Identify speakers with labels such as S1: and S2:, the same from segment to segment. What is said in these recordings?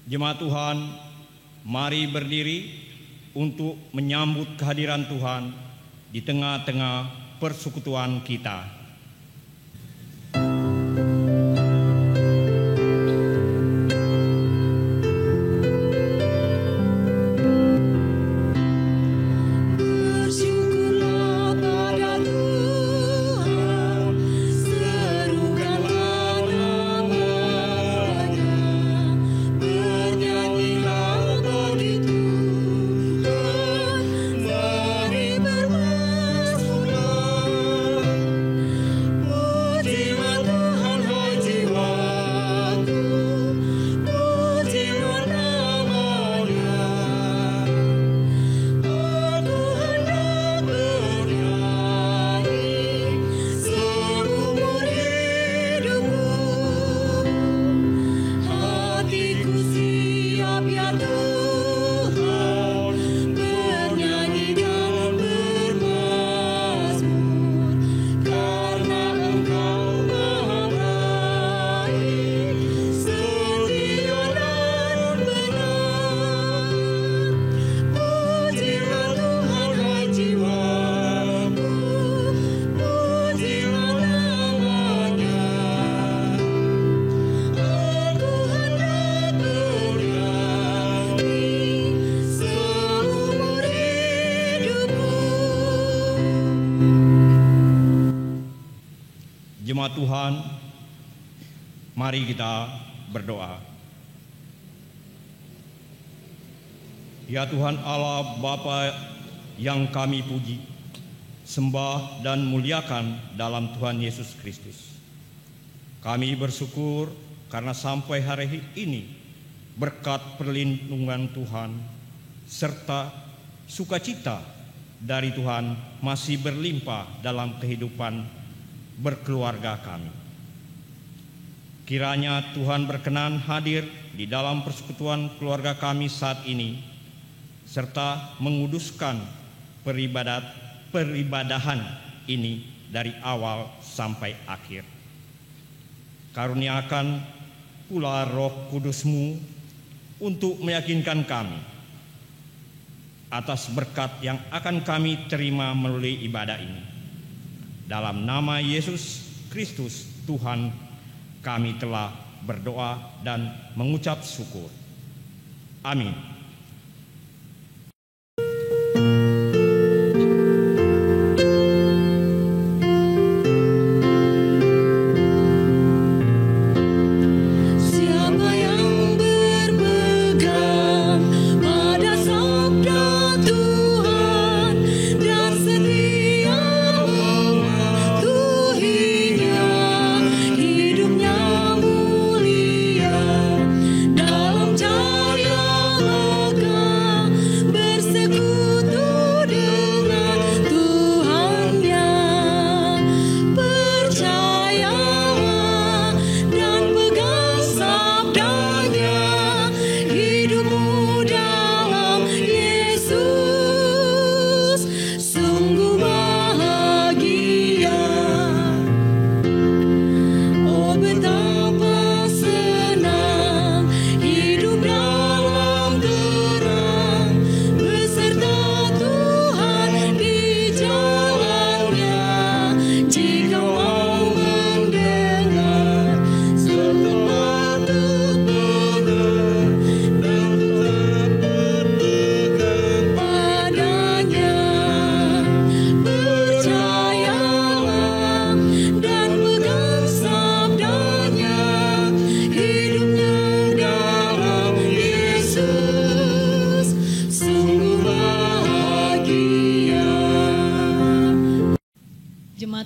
S1: Jemaat Tuhan, mari berdiri untuk menyambut kehadiran Tuhan di tengah-tengah persekutuan kita. Jemaat Tuhan, mari kita berdoa. Ya Tuhan Allah Bapa yang kami puji, sembah dan muliakan dalam Tuhan Yesus Kristus. Kami bersyukur karena sampai hari ini berkat perlindungan Tuhan serta sukacita dari Tuhan masih berlimpah dalam kehidupan berkeluarga kami. Kiranya Tuhan berkenan hadir di dalam persekutuan keluarga kami saat ini, serta menguduskan peribadahan ini dari awal sampai akhir. Karuniakan pula Roh Kudus-Mu untuk meyakinkan kami atas berkat yang akan kami terima melalui ibadah ini. Dalam nama Yesus Kristus Tuhan kami telah berdoa dan mengucap syukur. Amin.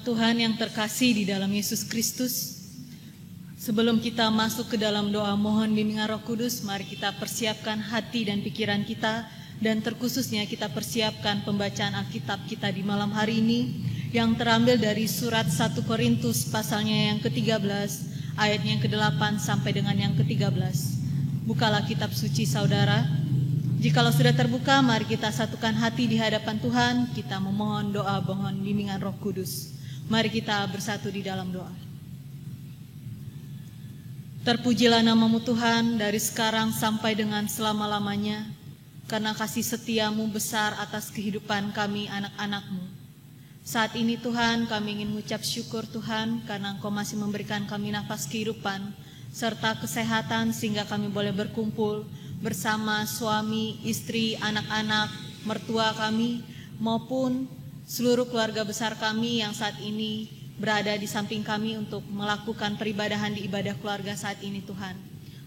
S2: Tuhan yang terkasih di dalam Yesus Kristus, sebelum kita masuk ke dalam doa mohon bimbingan Roh Kudus, mari kita persiapkan hati dan pikiran kita, dan terkhususnya kita persiapkan pembacaan Alkitab kita di malam hari ini yang terambil dari surat 1 Korintus pasalnya yang ke-13 ayatnya yang ke-8 sampai dengan yang ke-13. Bukalah kitab suci saudara. Jikalau sudah terbuka, mari kita satukan hati di hadapan Tuhan, kita memohon doa mohon bimbingan Roh Kudus. Mari kita bersatu di dalam doa. Terpujilah nama-Mu Tuhan dari sekarang sampai dengan selama-lamanya, karena kasih setia-Mu besar atas kehidupan kami anak-anak-Mu. Saat ini Tuhan, kami ingin mengucap syukur Tuhan, karena Engkau masih memberikan kami nafas kehidupan, serta kesehatan sehingga kami boleh berkumpul bersama suami, istri, anak-anak, mertua kami, maupun seluruh keluarga besar kami yang saat ini berada di samping kami untuk melakukan peribadahan di ibadah keluarga saat ini Tuhan.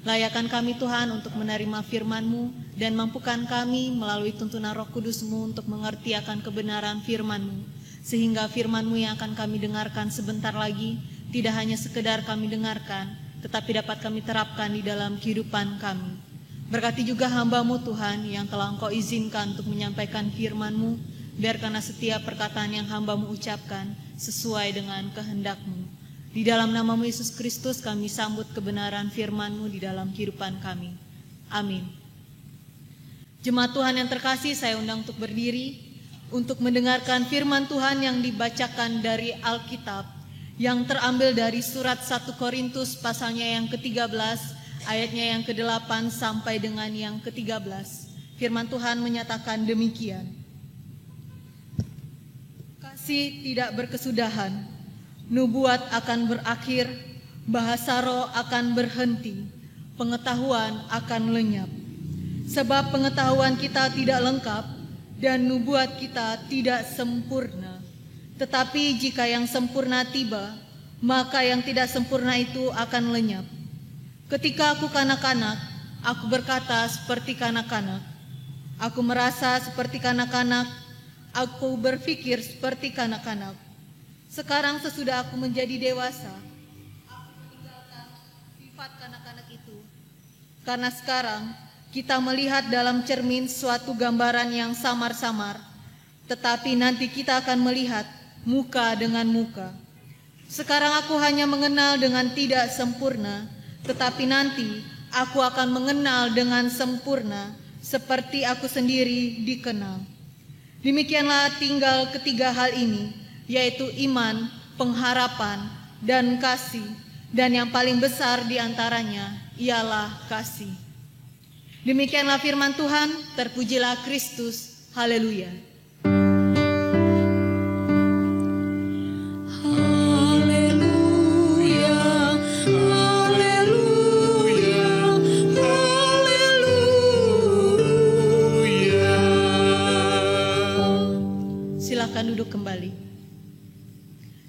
S2: Layakan kami Tuhan untuk menerima firman-Mu dan mampukan kami melalui tuntunan Roh Kudus-Mu untuk mengerti akan kebenaran firman-Mu, sehingga firman-Mu yang akan kami dengarkan sebentar lagi tidak hanya sekedar kami dengarkan, tetapi dapat kami terapkan di dalam kehidupan kami. Berkati juga hamba-Mu Tuhan yang telah Engkau izinkan untuk menyampaikan firman-Mu, biarkanlah setiap perkataan yang hamba-Mu ucapkan sesuai dengan kehendak-Mu. Di dalam nama-Mu Yesus Kristus kami sambut kebenaran firman-Mu di dalam kehidupan kami. Amin. Jemaat Tuhan yang terkasih, saya undang untuk berdiri untuk mendengarkan firman Tuhan yang dibacakan dari Alkitab yang terambil dari surat 1 Korintus pasalnya yang ke-13 ayatnya yang ke-8 sampai dengan yang ke-13. Firman Tuhan menyatakan demikian. Kasih tidak berkesudahan, nubuat akan berakhir, bahasa roh akan berhenti, pengetahuan akan lenyap. Sebab pengetahuan kita tidak lengkap dan nubuat kita tidak sempurna. Tetapi jika yang sempurna tiba, maka yang tidak sempurna itu akan lenyap. Ketika aku kanak-kanak, aku berkata seperti kanak-kanak. Aku merasa seperti kanak-kanak, aku berpikir seperti kanak-kanak. Sekarang sesudah aku menjadi dewasa, aku meninggalkan sifat kanak-kanak itu. Karena sekarang kita melihat dalam cermin suatu gambaran yang samar-samar, tetapi nanti kita akan melihat muka dengan muka. Sekarang aku hanya mengenal dengan tidak sempurna, tetapi nanti aku akan mengenal dengan sempurna, seperti aku sendiri dikenal. Demikianlah tinggal ketiga hal ini, yaitu iman, pengharapan, dan kasih. Dan yang paling besar di antaranya ialah kasih. Demikianlah firman Tuhan, terpujilah Kristus. Haleluya. Duduk kembali.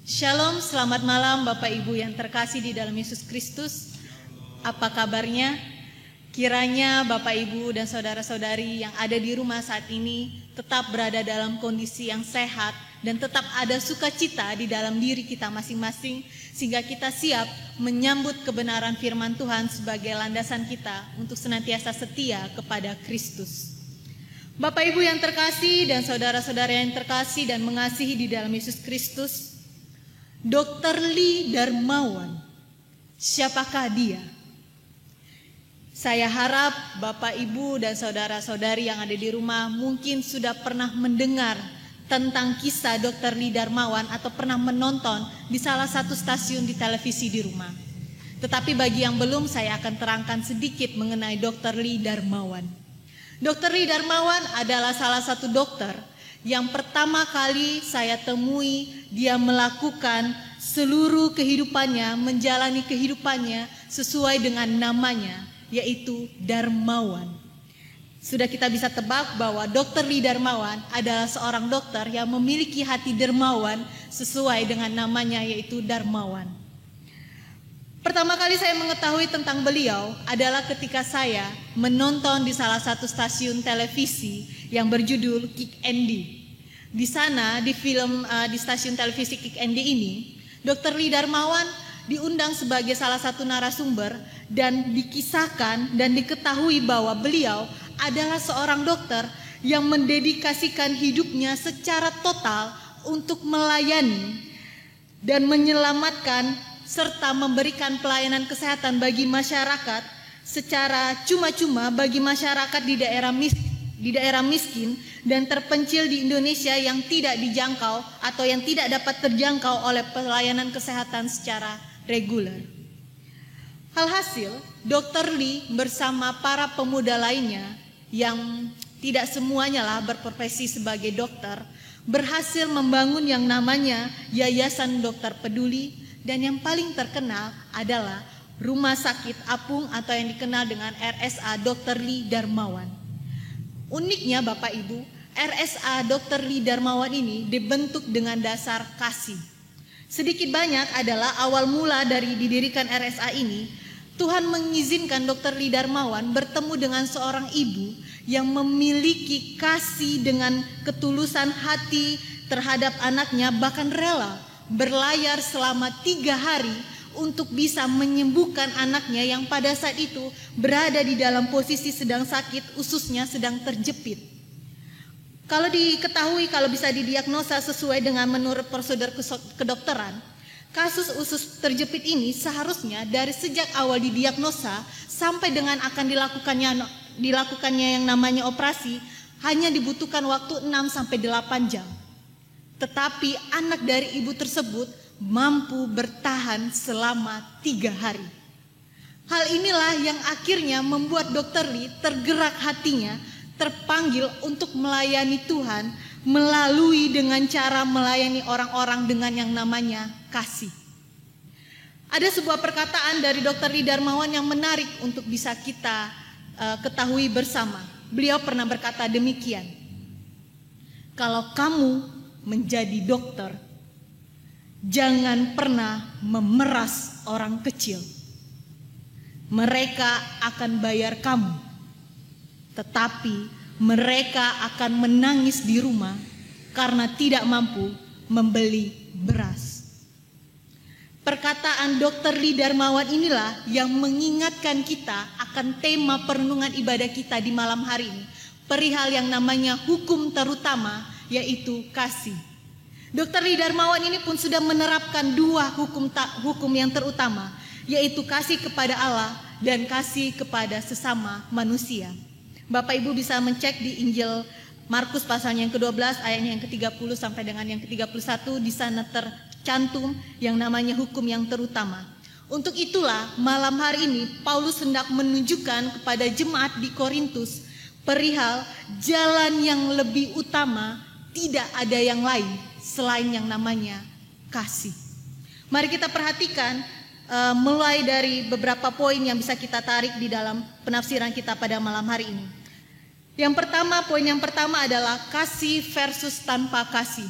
S2: Shalom, selamat malam Bapak Ibu yang terkasih di dalam Yesus Kristus. Apa kabarnya? Kiranya Bapak Ibu dan saudara-saudari yang ada di rumah saat ini tetap berada dalam kondisi yang sehat dan tetap ada sukacita di dalam diri kita masing-masing, sehingga kita siap menyambut kebenaran firman Tuhan sebagai landasan kita untuk senantiasa setia kepada Kristus. Bapak Ibu yang terkasih dan saudara-saudara yang terkasih dan mengasihi di dalam Yesus Kristus, Dr. Lee Darmawan, siapakah dia? Saya harap Bapak Ibu dan saudara-saudari yang ada di rumah mungkin sudah pernah mendengar tentang kisah Dr. Lee Darmawan atau pernah menonton di salah satu stasiun di televisi di rumah. Tetapi bagi yang belum, saya akan terangkan sedikit mengenai Dr. Lee Darmawan. Dr. Lee Darmawan adalah salah satu dokter yang pertama kali saya temui. Dia melakukan seluruh kehidupannya, menjalani kehidupannya sesuai dengan namanya, yaitu Darmawan. Sudah kita bisa tebak bahwa Dr. Lee Darmawan adalah seorang dokter yang memiliki hati dermawan sesuai dengan namanya, yaitu Darmawan. Pertama kali saya mengetahui tentang beliau adalah ketika saya menonton di salah satu stasiun televisi yang berjudul Kick Andy. Di sana, di stasiun televisi Kick Andy ini, Dr. Lee Darmawan diundang sebagai salah satu narasumber dan dikisahkan dan diketahui bahwa beliau adalah seorang dokter yang mendedikasikan hidupnya secara total untuk melayani dan menyelamatkan serta memberikan pelayanan kesehatan bagi masyarakat secara cuma-cuma bagi masyarakat di daerah miskin dan terpencil di Indonesia yang tidak dijangkau atau yang tidak dapat terjangkau oleh pelayanan kesehatan secara reguler. Alhasil, Dr. Lee bersama para pemuda lainnya yang tidak semuanya lah berprofesi sebagai dokter, berhasil membangun yang namanya Yayasan Dokter Peduli, dan yang paling terkenal adalah Rumah Sakit Apung atau yang dikenal dengan RSA Dr. Lee Darmawan. Uniknya Bapak Ibu, RSA Dr. Lee Darmawan ini dibentuk dengan dasar kasih. Sedikit banyak adalah awal mula dari didirikan RSA ini, Tuhan mengizinkan Dr. Lee Darmawan bertemu dengan seorang ibu yang memiliki kasih dengan ketulusan hati terhadap anaknya, bahkan rela berlayar selama 3 hari untuk bisa menyembuhkan anaknya yang pada saat itu berada di dalam posisi sedang sakit, ususnya sedang terjepit. Kalau diketahui, kalau bisa didiagnosa sesuai dengan menurut prosedur kedokteran, kasus usus terjepit ini seharusnya dari sejak awal didiagnosa sampai dengan akan dilakukannya yang namanya operasi hanya dibutuhkan waktu 6-8 jam. Tetapi anak dari ibu tersebut mampu bertahan selama 3 hari. Hal inilah yang akhirnya membuat Dr. Lee tergerak hatinya, terpanggil untuk melayani Tuhan melalui dengan cara melayani orang-orang dengan yang namanya kasih. Ada sebuah perkataan dari Dr. Lee Darmawan yang menarik untuk bisa kita ketahui bersama. Beliau pernah berkata demikian, "Kalau kamu menjadi dokter, jangan pernah memeras orang kecil. Mereka akan bayar kamu, tetapi mereka akan menangis di rumah karena tidak mampu membeli beras." Perkataan Dr. Lee Darmawan inilah yang mengingatkan kita akan tema perenungan ibadah kita di malam hari ini, perihal yang namanya hukum terutama, yaitu kasih. Dr. Lee Darmawan ini pun sudah menerapkan 2 hukum yang terutama, yaitu kasih kepada Allah dan kasih kepada sesama manusia. Bapak Ibu bisa mencek di Injil Markus pasal yang ke-12 ayatnya yang ke-30 sampai dengan yang ke-31, di sana tercantum yang namanya hukum yang terutama. Untuk itulah malam hari ini Paulus hendak menunjukkan kepada jemaat di Korintus perihal jalan yang lebih utama, tidak ada yang lain selain yang namanya kasih. Mari kita perhatikan mulai dari beberapa poin yang bisa kita tarik di dalam penafsiran kita pada malam hari ini. Poin yang pertama adalah kasih versus tanpa kasih.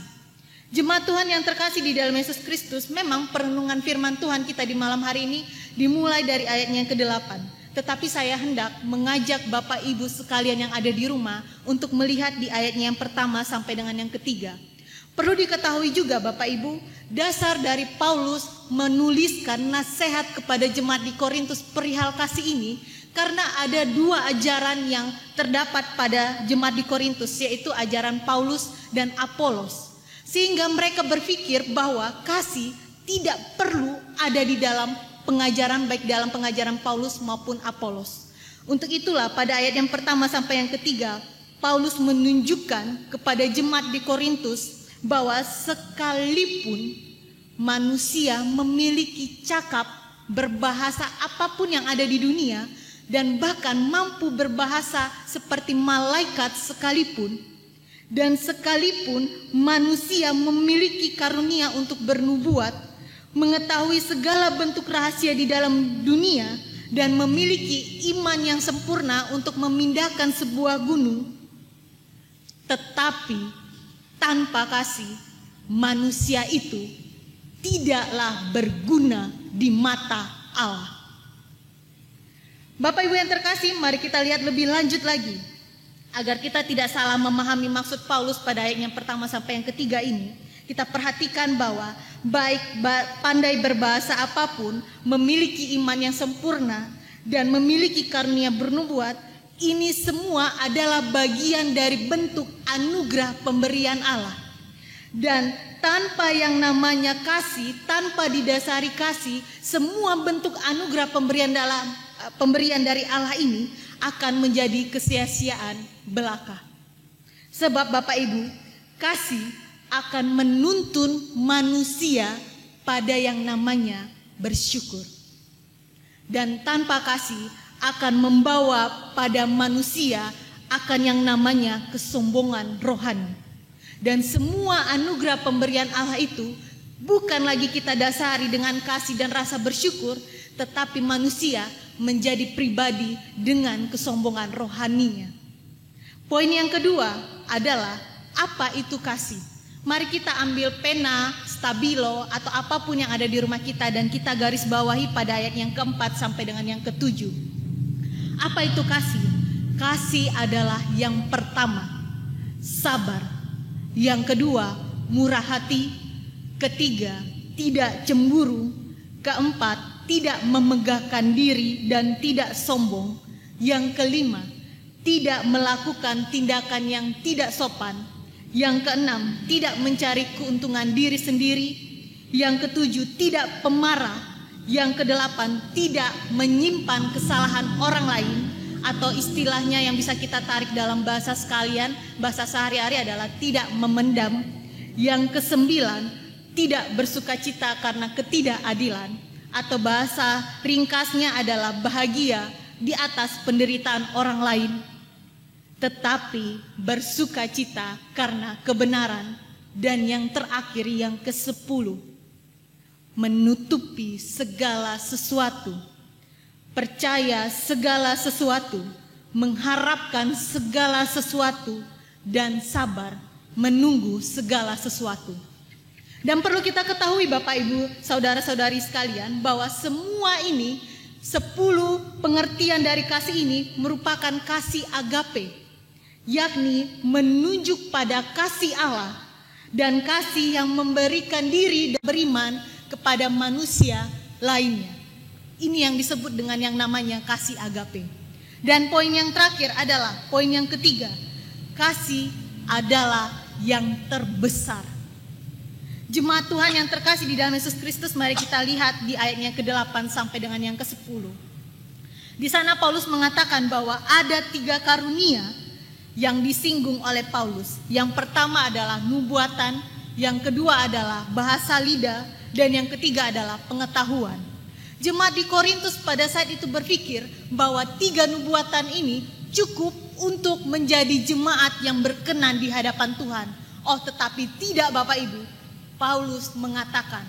S2: Jemaat Tuhan yang terkasih di dalam Yesus Kristus, memang perenungan firman Tuhan kita di malam hari ini dimulai dari ayatnya yang ke-8. Tetapi saya hendak mengajak Bapak Ibu sekalian yang ada di rumah untuk melihat di ayatnya yang pertama sampai dengan yang ketiga. Perlu diketahui juga Bapak Ibu, dasar dari Paulus menuliskan nasihat kepada jemaat di Korintus perihal kasih ini, karena ada 2 ajaran yang terdapat pada jemaat di Korintus, yaitu ajaran Paulus dan Apolos. Sehingga mereka berpikir bahwa kasih tidak perlu ada di dalam pengajaran, baik dalam pengajaran Paulus maupun Apolos. Untuk itulah pada ayat yang pertama sampai yang ketiga, Paulus menunjukkan kepada jemaat di Korintus bahwa sekalipun manusia memiliki cakap berbahasa apapun yang ada di dunia, dan bahkan mampu berbahasa seperti malaikat sekalipun, dan sekalipun manusia memiliki karunia untuk bernubuat, mengetahui segala bentuk rahasia di dalam dunia, dan memiliki iman yang sempurna untuk memindahkan sebuah gunung, tetapi tanpa kasih, manusia itu tidaklah berguna di mata Allah. Bapak Ibu yang terkasih, mari kita lihat lebih lanjut lagi, agar kita tidak salah memahami maksud Paulus pada ayat yang pertama sampai yang ketiga ini. Kita perhatikan bahwa baik pandai berbahasa apapun, memiliki iman yang sempurna, dan memiliki karunia bernubuat, ini semua adalah bagian dari bentuk anugerah pemberian Allah. Dan tanpa yang namanya kasih, tanpa didasari kasih, semua bentuk anugerah pemberian dari Allah ini akan menjadi kesia-siaan belaka. Sebab Bapak Ibu, kasih akan menuntun manusia pada yang namanya bersyukur. Dan tanpa kasih akan membawa pada manusia akan yang namanya kesombongan rohani. Dan semua anugerah pemberian Allah itu bukan lagi kita dasari dengan kasih dan rasa bersyukur, tetapi manusia menjadi pribadi dengan kesombongan rohaninya. Poin yang kedua adalah apa itu kasih. Mari kita ambil pena, stabilo, atau apapun yang ada di rumah kita dan kita garis bawahi pada ayat yang keempat sampai dengan yang ketujuh. Apa itu kasih? Kasih adalah yang pertama, sabar. Yang kedua, murah hati. Ketiga, tidak cemburu. Keempat, tidak memegahkan diri dan tidak sombong. Yang kelima, tidak melakukan tindakan yang tidak sopan. Yang keenam, tidak mencari keuntungan diri sendiri. Yang ketujuh, tidak pemarah. Yang kedelapan, tidak menyimpan kesalahan orang lain. Atau istilahnya yang bisa kita tarik dalam bahasa sekalian, bahasa sehari-hari adalah tidak memendam. Yang kesembilan, tidak bersukacita karena ketidakadilan. Atau bahasa ringkasnya adalah bahagia di atas penderitaan orang lain, tetapi bersukacita karena kebenaran. Dan yang terakhir, yang ke-10, menutupi segala sesuatu, percaya segala sesuatu, mengharapkan segala sesuatu, dan sabar menunggu segala sesuatu. Dan perlu kita ketahui Bapak Ibu, saudara-saudari sekalian, bahwa semua ini, 10 pengertian dari kasih ini merupakan kasih agape, yakni menunjuk pada kasih Allah dan kasih yang memberikan diri dan beriman kepada manusia lainnya. Ini yang disebut dengan yang namanya kasih agape. Dan poin yang terakhir adalah poin yang ketiga. Kasih adalah yang terbesar. Jemaat Tuhan yang terkasih di dalam Yesus Kristus, mari kita lihat di ayatnya ke-8 sampai dengan yang ke-10. Di sana Paulus mengatakan bahwa ada 3 karunia yang disinggung oleh Paulus. Yang pertama adalah nubuatan, yang kedua adalah bahasa lidah, dan yang ketiga adalah pengetahuan. Jemaat di Korintus pada saat itu berpikir bahwa 3 nubuatan ini cukup untuk menjadi jemaat yang berkenan di hadapan Tuhan. Oh, tetapi tidak Bapak Ibu. Paulus mengatakan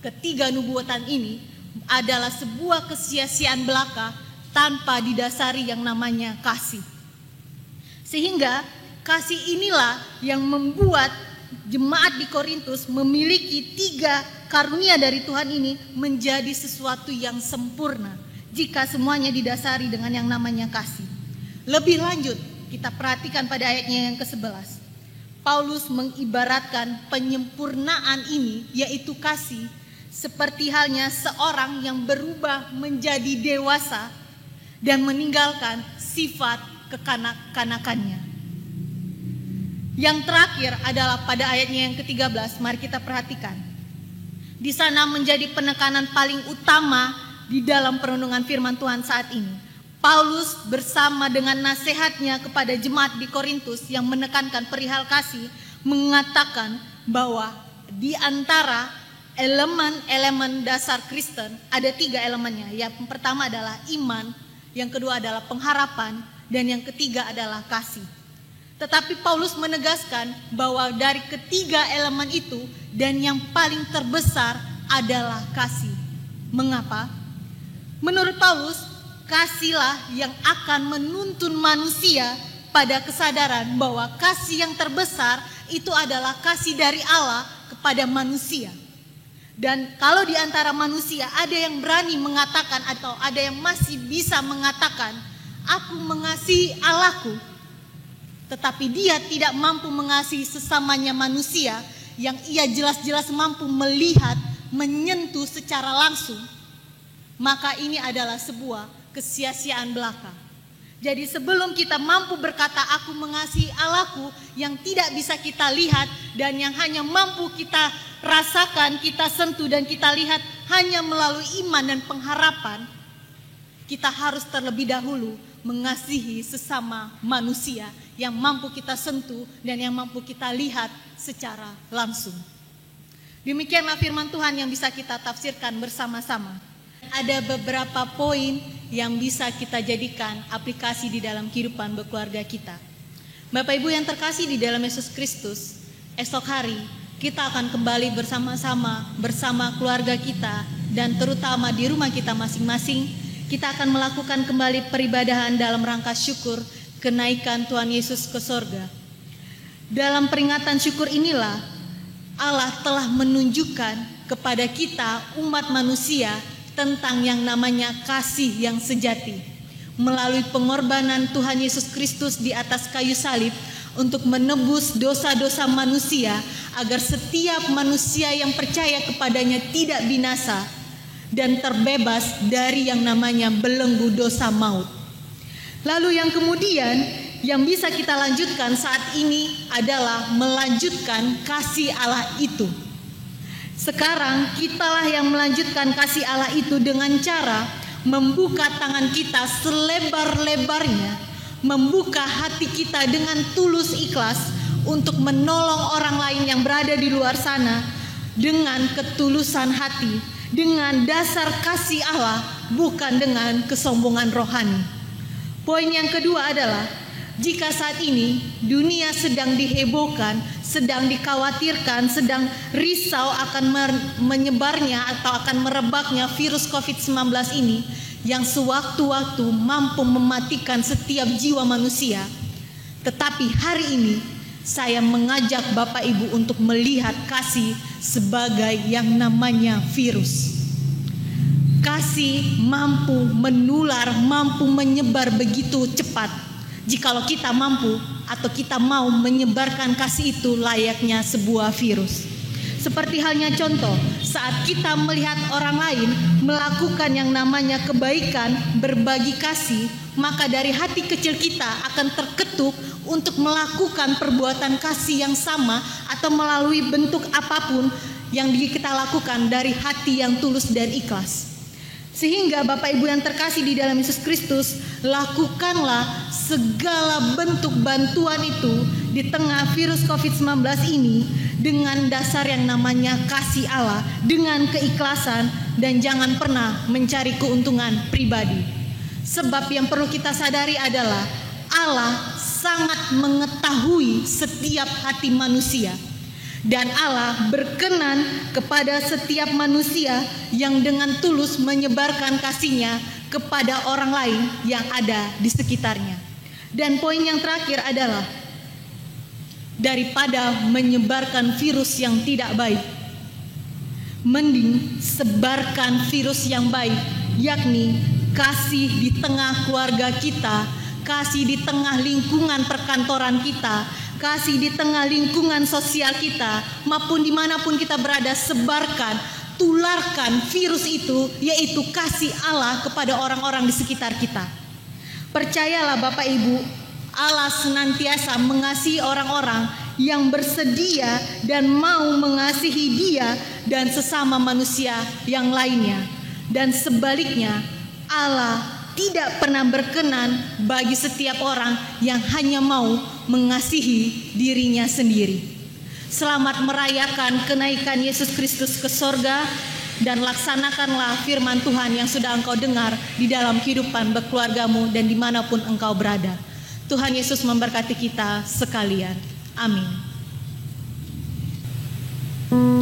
S2: ketiga nubuatan ini adalah sebuah kesia-siaan belaka tanpa didasari yang namanya kasih. Sehingga kasih inilah yang membuat jemaat di Korintus memiliki 3 karunia dari Tuhan ini menjadi sesuatu yang sempurna jika semuanya didasari dengan yang namanya kasih. Lebih lanjut, kita perhatikan pada ayatnya yang ke-11. Paulus mengibaratkan penyempurnaan ini, yaitu kasih, seperti halnya seorang yang berubah menjadi dewasa dan meninggalkan sifat kekanak-kanakannya. Yang terakhir adalah pada ayatnya yang ke-13, mari kita perhatikan. Di sana menjadi penekanan paling utama di dalam perenungan firman Tuhan saat ini. Paulus bersama dengan nasihatnya kepada jemaat di Korintus yang menekankan perihal kasih, mengatakan bahwa di antara elemen-elemen dasar Kristen ada 3 elemennya. Yang pertama adalah iman, yang kedua adalah pengharapan, dan yang ketiga adalah kasih. Tetapi Paulus menegaskan bahwa dari ketiga elemen itu dan yang paling terbesar adalah kasih. Mengapa? Menurut Paulus, kasihlah yang akan menuntun manusia pada kesadaran bahwa kasih yang terbesar itu adalah kasih dari Allah kepada manusia. Dan kalau di antara manusia ada yang berani mengatakan atau ada yang masih bisa mengatakan, aku mengasihi Allahku, tetapi dia tidak mampu mengasihi sesamanya manusia yang ia jelas-jelas mampu melihat, menyentuh secara langsung, maka ini adalah sebuah kesia-siaan belaka. Jadi sebelum kita mampu berkata aku mengasihi Allahku yang tidak bisa kita lihat dan yang hanya mampu kita rasakan, kita sentuh dan kita lihat hanya melalui iman dan pengharapan, kita harus terlebih dahulu mengasihi sesama manusia yang mampu kita sentuh dan yang mampu kita lihat secara langsung. Demikianlah firman Tuhan yang bisa kita tafsirkan bersama-sama. Ada beberapa poin yang bisa kita jadikan aplikasi di dalam kehidupan berkeluarga kita. Bapak Ibu yang terkasih di dalam Yesus Kristus, esok hari kita akan kembali bersama-sama bersama keluarga kita dan terutama di rumah kita masing-masing. Kita akan melakukan kembali peribadahan dalam rangka syukur kenaikan Tuhan Yesus ke sorga. Dalam peringatan syukur inilah Allah telah menunjukkan kepada kita umat manusia tentang yang namanya kasih yang sejati melalui pengorbanan Tuhan Yesus Kristus di atas kayu salib untuk menebus dosa-dosa manusia agar setiap manusia yang percaya kepadanya tidak binasa dan terbebas dari yang namanya belenggu dosa maut. Lalu yang kemudian yang bisa kita lanjutkan saat ini adalah melanjutkan kasih Allah itu. Sekarang kitalah yang melanjutkan kasih Allah itu dengan cara membuka tangan kita selebar-lebarnya, membuka hati kita dengan tulus ikhlas untuk menolong orang lain yang berada di luar sana dengan ketulusan hati, dengan dasar kasih Allah, bukan dengan kesombongan rohani. Poin yang kedua adalah jika saat ini dunia sedang dihebohkan, sedang dikhawatirkan, sedang risau akan menyebarnya atau akan merebaknya virus COVID-19 ini yang sewaktu-waktu mampu mematikan setiap jiwa manusia. Tetapi hari ini saya mengajak Bapak Ibu untuk melihat kasih sebagai yang namanya virus. Kasih mampu menular, mampu menyebar begitu cepat. Jikalau kita mampu atau kita mau menyebarkan kasih itu layaknya sebuah virus. Seperti halnya contoh, saat kita melihat orang lain melakukan yang namanya kebaikan, berbagi kasih, maka dari hati kecil kita akan terketuk untuk melakukan perbuatan kasih yang sama atau melalui bentuk apapun yang kita lakukan dari hati yang tulus dan ikhlas. Sehingga Bapak Ibu yang terkasih di dalam Yesus Kristus, lakukanlah segala bentuk bantuan itu di tengah virus COVID-19 ini dengan dasar yang namanya kasih Allah, dengan keikhlasan, dan jangan pernah mencari keuntungan pribadi. Sebab yang perlu kita sadari adalah Allah sangat mengetahui setiap hati manusia. Dan Allah berkenan kepada setiap manusia yang dengan tulus menyebarkan kasih-Nya kepada orang lain yang ada di sekitarnya. Dan poin yang terakhir adalah daripada menyebarkan virus yang tidak baik, mending sebarkan virus yang baik, yakni kasih di tengah keluarga kita, kasih di tengah lingkungan perkantoran kita, kasih di tengah lingkungan sosial kita, maupun dimanapun kita berada. Sebarkan, tularkan virus itu, yaitu kasih Allah kepada orang-orang di sekitar kita. Percayalah Bapak Ibu, Allah senantiasa mengasihi orang-orang yang bersedia dan mau mengasihi Dia dan sesama manusia yang lainnya. Dan sebaliknya, Allah tidak pernah berkenan bagi setiap orang yang hanya mau mengasihi dirinya sendiri. Selamat merayakan kenaikan Yesus Kristus ke sorga, dan laksanakanlah firman Tuhan yang sudah engkau dengar di dalam kehidupan berkeluargamu dan dimanapun engkau berada. Tuhan Yesus memberkati kita sekalian. Amin.
S3: Ku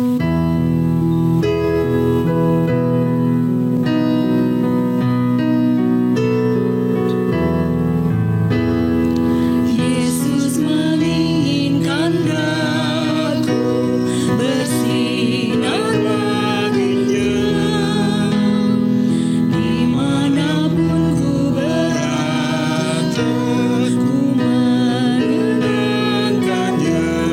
S3: mengenangkannya.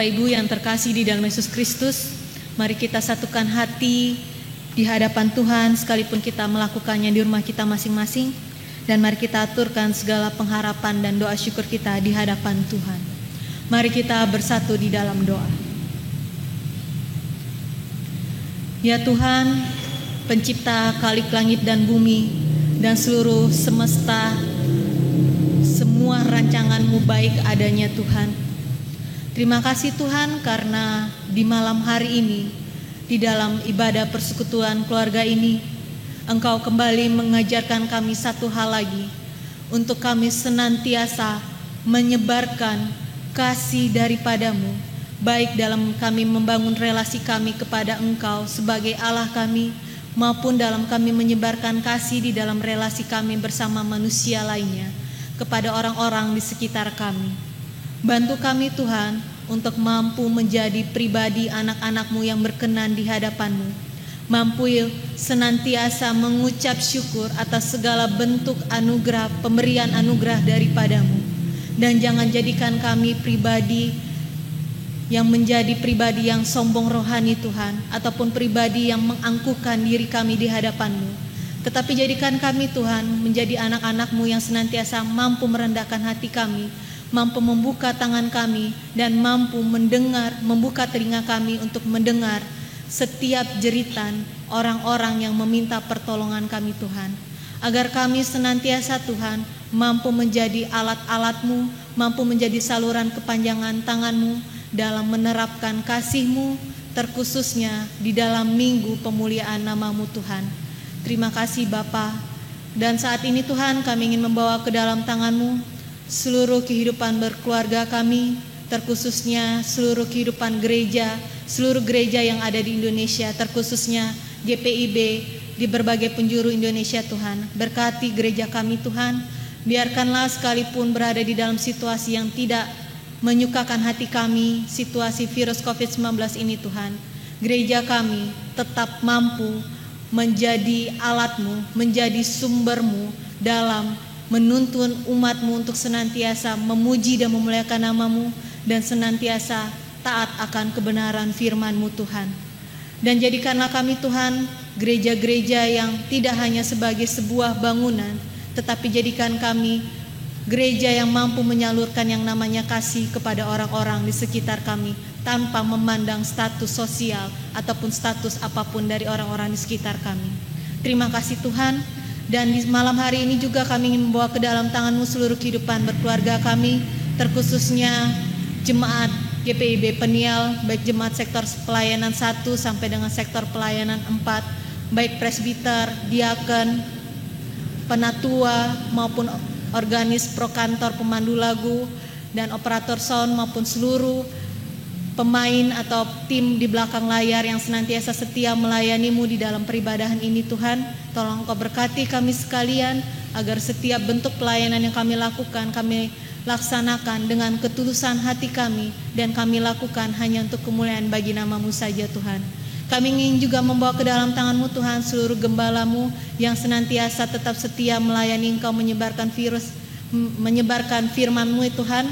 S2: Bapak Ibu yang terkasih di dalam Yesus Kristus, mari kita satukan hati di hadapan Tuhan sekalipun kita melakukannya di rumah kita masing-masing, dan mari kita aturkan segala pengharapan dan doa syukur kita di hadapan Tuhan. Mari kita bersatu di dalam doa. Ya Tuhan, pencipta khalik langit dan bumi dan seluruh semesta, semua rancangan-Mu baik adanya Tuhan. Terima kasih Tuhan karena di malam hari ini, di dalam ibadah persekutuan keluarga ini, Engkau kembali mengajarkan kami satu hal lagi, untuk kami senantiasa menyebarkan kasih daripada-Mu, baik dalam kami membangun relasi kami kepada Engkau sebagai Allah kami, maupun dalam kami menyebarkan kasih di dalam relasi kami bersama manusia lainnya, kepada orang-orang di sekitar kami. Bantu kami Tuhan untuk mampu menjadi pribadi anak-anak-Mu yang berkenan di hadapan-Mu, mampu senantiasa mengucap syukur atas segala bentuk anugerah, pemberian anugerah daripada-Mu, dan jangan jadikan kami pribadi yang menjadi pribadi yang sombong rohani Tuhan, ataupun pribadi yang mengangkuhkan diri kami di hadapan-Mu. Tetapi jadikan kami Tuhan menjadi anak-anak-Mu yang senantiasa mampu merendahkan hati kami, mampu membuka tangan kami, dan mampu mendengar, membuka telinga kami untuk mendengar setiap jeritan orang-orang yang meminta pertolongan kami Tuhan. Agar kami senantiasa Tuhan mampu menjadi alat-alat-Mu, mampu menjadi saluran kepanjangan tangan-Mu dalam menerapkan kasih-Mu, terkhususnya di dalam minggu pemuliaan nama-Mu Tuhan. Terima kasih Bapa. Dan saat ini Tuhan kami ingin membawa ke dalam tangan-Mu seluruh kehidupan berkeluarga kami, terkhususnya seluruh kehidupan gereja, seluruh gereja yang ada di Indonesia, terkhususnya GPIB di berbagai penjuru Indonesia Tuhan. Berkati gereja kami Tuhan, biarkanlah sekalipun berada di dalam situasi yang tidak menyukakan hati kami, situasi virus COVID-19 ini Tuhan, gereja kami tetap mampu menjadi alat-Mu, menjadi sumber-Mu dalam menuntun umat-Mu untuk senantiasa memuji dan memuliakan nama-Mu, dan senantiasa taat akan kebenaran firman-Mu Tuhan. Dan jadikanlah kami Tuhan gereja-gereja yang tidak hanya sebagai sebuah bangunan, tetapi jadikan kami gereja yang mampu menyalurkan yang namanya kasih kepada orang-orang di sekitar kami, tanpa memandang status sosial ataupun status apapun dari orang-orang di sekitar kami. Terima kasih Tuhan. Dan di malam hari ini juga kami ingin membawa ke dalam tangan-Mu seluruh kehidupan berkeluarga kami, terkhususnya jemaat GPIB Peniel, baik jemaat sektor pelayanan 1 sampai dengan sektor pelayanan 4, baik presbiter, diaken, penatua, maupun organis prokantor, pemandu lagu, dan operator sound, maupun seluruh pemain atau tim di belakang layar yang senantiasa setia melayani-Mu di dalam peribadahan ini Tuhan. Tolong Engkau berkati kami sekalian, agar setiap bentuk pelayanan yang kami lakukan, kami laksanakan dengan ketulusan hati kami, dan kami lakukan hanya untuk kemuliaan bagi nama-Mu saja Tuhan. Kami ingin juga membawa ke dalam tangan-Mu Tuhan seluruh gembala-Mu yang senantiasa tetap setia melayani Engkau, menyebarkan firman-Mu Tuhan,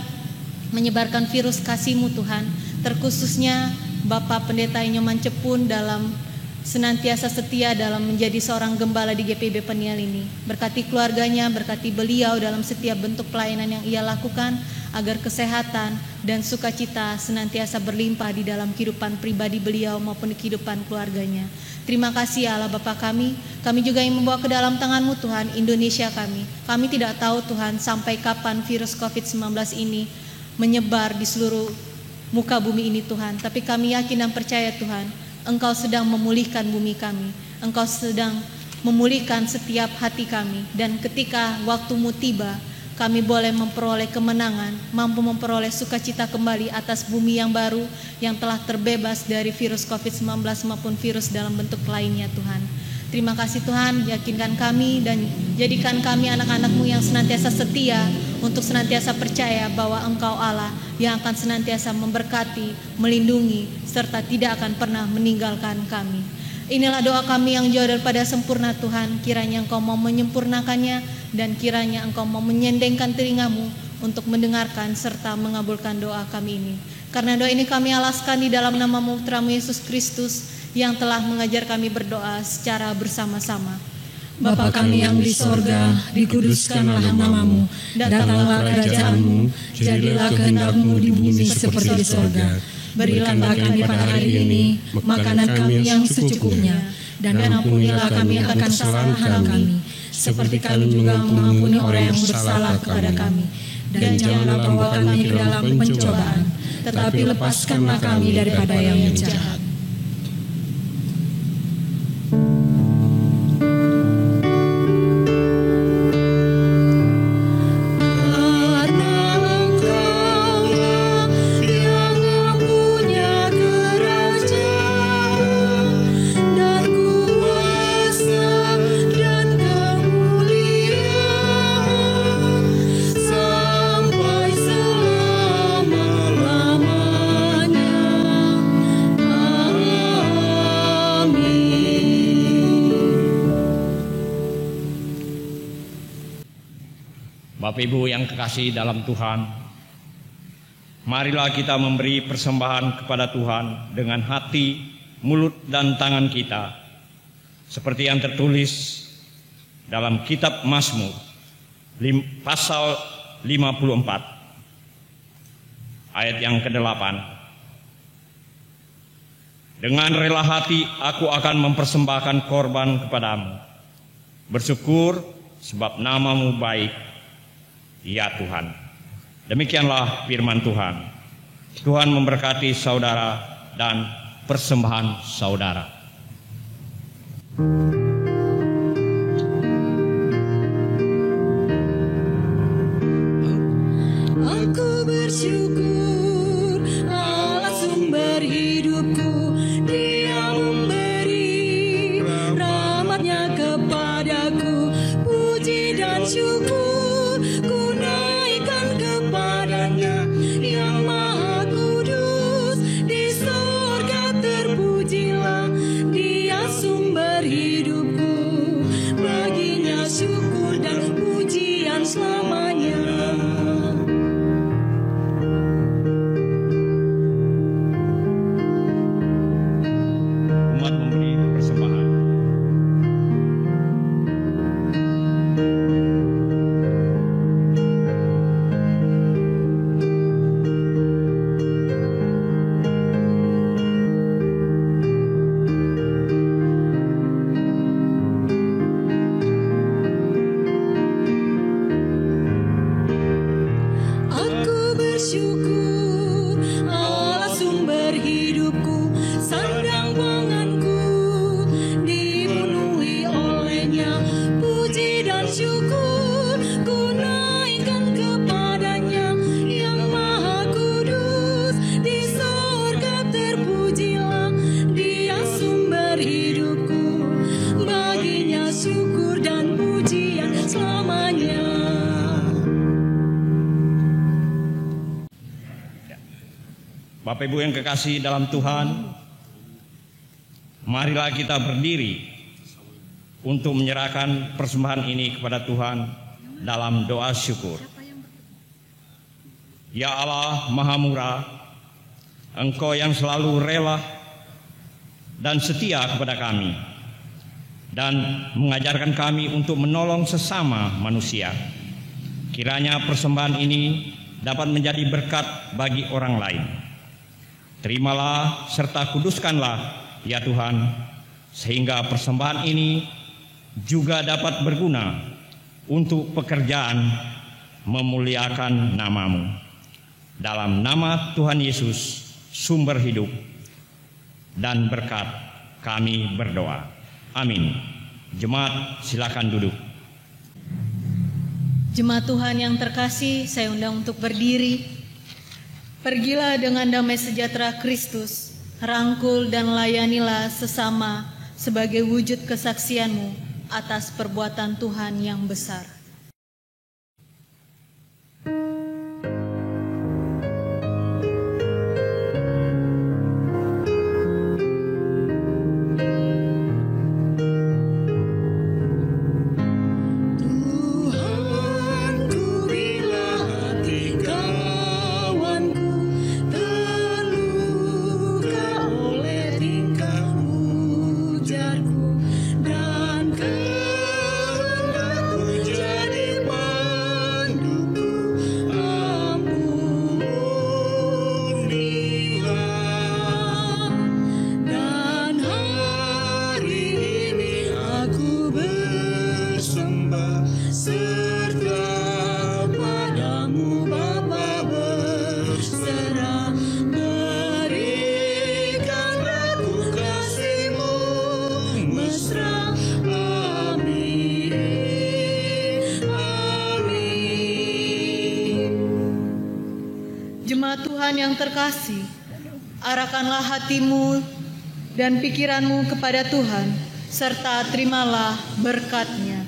S2: menyebarkan virus kasih-Mu Tuhan, terkhususnya Bapak Pendeta Inyoman Cepun dalam senantiasa setia dalam menjadi seorang gembala di GPIB Peniel ini. Berkati keluarganya, berkati beliau dalam setiap bentuk pelayanan yang ia lakukan, agar kesehatan dan sukacita senantiasa berlimpah di dalam kehidupan pribadi beliau maupun di kehidupan keluarganya. Terima kasih Allah Bapa kami. Kami juga ingin membawa ke dalam tangan-Mu Tuhan Indonesia kami. Kami tidak tahu Tuhan sampai kapan virus COVID-19 ini menyebar di seluruh muka bumi ini Tuhan. Tapi kami yakin dan percaya Tuhan, Engkau sedang memulihkan bumi kami. Engkau sedang memulihkan setiap hati kami. Dan ketika waktu-Mu tiba, kami boleh memperoleh kemenangan, mampu memperoleh sukacita kembali atas bumi yang baru yang telah terbebas dari virus COVID-19 maupun virus dalam bentuk lainnya Tuhan. Terima kasih Tuhan, yakinkan kami dan jadikan kami anak-anak-Mu yang senantiasa setia untuk senantiasa percaya bahwa Engkau Allah yang akan senantiasa memberkati, melindungi, serta tidak akan pernah meninggalkan kami. Inilah doa kami yang jauh daripada sempurna Tuhan. Kiranya Engkau mau menyempurnakannya dan kiranya Engkau mau menyendengkan telinga-Mu untuk mendengarkan serta mengabulkan doa kami ini. Karena doa ini kami alaskan di dalam nama Putramu Yesus Kristus yang telah mengajar kami berdoa secara bersama-sama.
S3: Bapa kami yang di sorga, dikuduskanlah namamu, datanglah kerajaanmu, jadilah kehendak-mu di bumi seperti di sorga. Berilah kami pada hari ini makanan kami yang secukupnya, dan ampunilah kami akan kesalahan kami, seperti kami juga mengampuni orang yang bersalah kepada kami. Dan janganlah bawa kami ke dalam pencobaan, tetapi lepaskanlah kami daripada yang jahat.
S1: Bapak Ibu yang kekasih dalam Tuhan, marilah kita memberi persembahan kepada Tuhan dengan hati, mulut, dan tangan kita, seperti yang tertulis dalam kitab Mazmur pasal 54 ayat yang ke-8. Dengan rela hati aku akan mempersembahkan korban kepadamu, bersyukur sebab namamu baik, ya Tuhan. Demikianlah firman Tuhan. Tuhan memberkati saudara dan persembahan saudara.
S3: Aku bersyukur Allah sumber hidupku, Dia memberi rahmat-Nya kepadaku. Puji dan syukur ku naikkan kepadanya yang maha kudus. Di sorga terpujilah Dia sumber hidupku. Baginya syukur dan pujian selamanya.
S1: Umat memberi persembahan.
S3: Aku bersyukur Allah sumber hidupku, sandang panganku dipenuhi olehnya. Puji dan syukur ku naikkan kepadanya yang maha kudus. Di sorga terpujilah Dia sumber hidupku. Baginya syukur dan pujian selamanya.
S1: Bapak Ibu yang kekasih dalam Tuhan, marilah kita berdiri untuk menyerahkan persembahan ini kepada Tuhan dalam doa syukur. Ya Allah Maha Murah, Engkau yang selalu rela dan setia kepada kami dan mengajarkan kami untuk menolong sesama manusia. Kiranya persembahan ini dapat menjadi berkat bagi orang lain. Terimalah serta kuduskanlah ya Tuhan, sehingga persembahan ini juga dapat berguna untuk pekerjaan memuliakan namamu. Dalam nama Tuhan Yesus, sumber hidup dan berkat, kami berdoa. Amin. Jemaat silakan duduk.
S2: Jemaat Tuhan yang terkasih, saya undang untuk berdiri. Pergilah dengan damai sejahtera Kristus, rangkul dan layanilah sesama sebagai wujud kesaksianmu atas perbuatan Tuhan yang besar.
S3: Tuhanku, bila hati kawanku
S2: Tuhan yang terkasih, arahkanlah hatimu dan pikiranmu kepada Tuhan, serta terimalah berkat-Nya.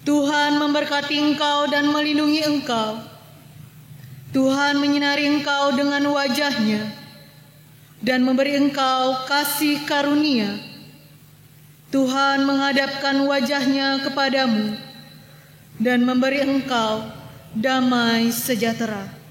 S2: Tuhan memberkati engkau dan melindungi engkau. Tuhan menyinari engkau dengan wajah-Nya dan memberi engkau kasih karunia. Tuhan menghadapkan wajah-Nya kepadamu dan memberi engkau damai sejahtera.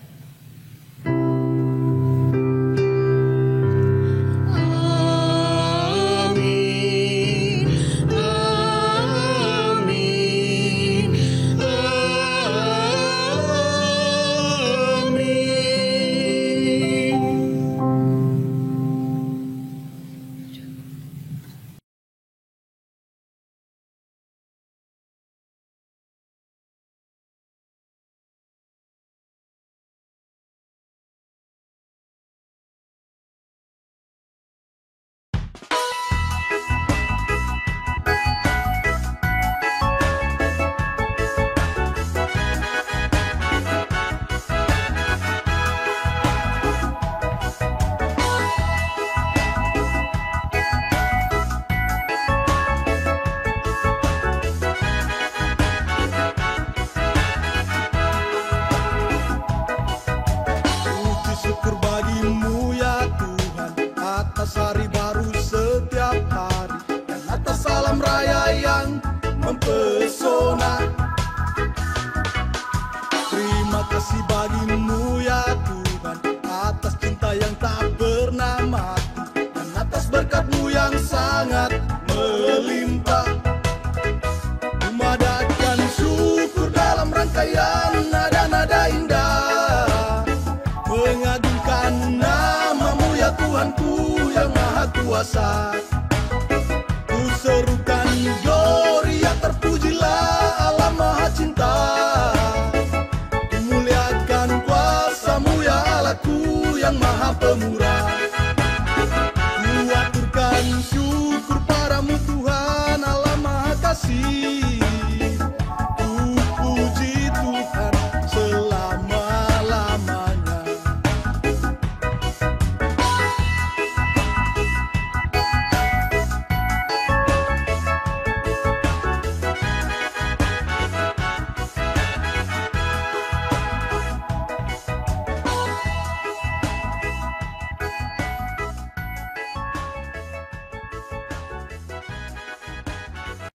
S4: Hari baru setiap hari dan atas salam raya yang mempesona. Terima kasih bagimu ya Tuhan atas cinta yang tak pernah mati dan atas berkat-Mu yang sangat melimpah. Memadahkan syukur dalam rangkaian nada-nada indah, mengagungkan nama-Mu ya Tuhanku yang maha kuasa. Ku serukan gloria, terpujilah Allah maha cinta. Ku muliakan kuasa-Mu ya Allahku yang maha pemurah.